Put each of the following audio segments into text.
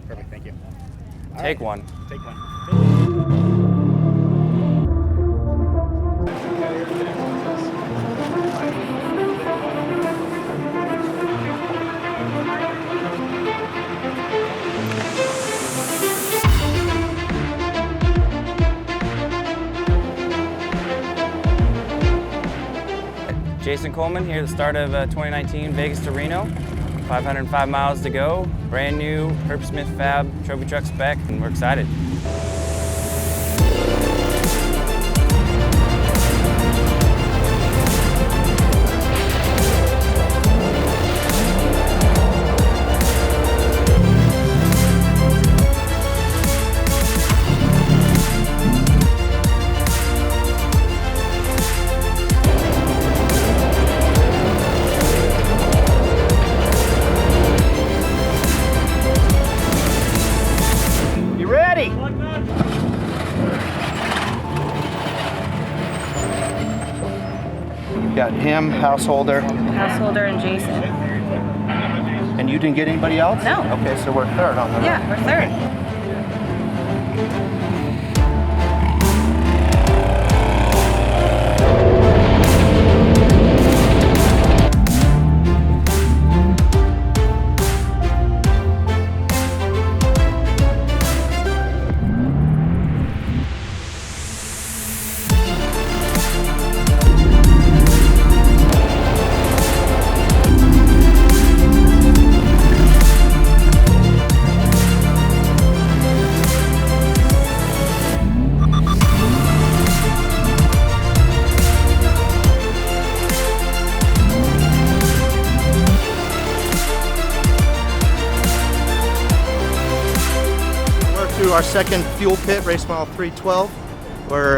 Perfect, thank you. Take one. Take one. Jason Coleman here at the start of 2019 Vegas to Reno. 505 miles to go. Brand new Herbst-Smith Fab trophy truck spec, and we're excited. You've got him, householder. Householder and Jason. And you didn't get anybody else? No. Okay, so we're third on the road. Yeah, we're third. Our second fuel pit, race mile 312. We're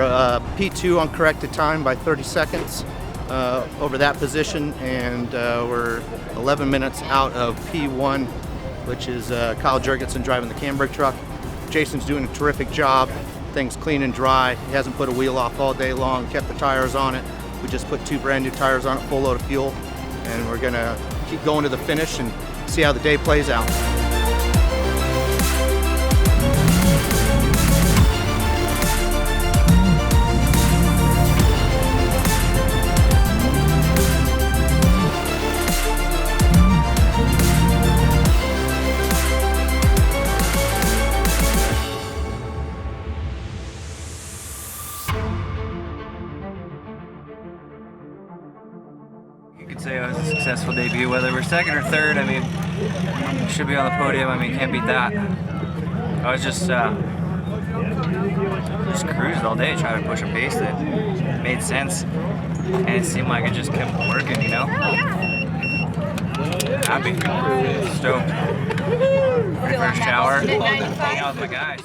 P2 on corrected time by 30 seconds over that position, and we're 11 minutes out of P1, which is Kyle Jurgensen driving the Cambric truck. Jason's doing a terrific job. Things clean and dry. He hasn't put a wheel off all day long, kept the tires on it. We just put 2 brand new tires on it, full load of fuel, and we're gonna keep going to the finish and see how the day plays out. You could say it was a successful debut. Whether we're second or third, I mean, should be on the podium. I mean, can't beat that. I was just cruised all day, trying to push a pace that made sense, and it seemed like it just kept working, you know? Happy, stoked. Ready for a shower, hang out with my guys.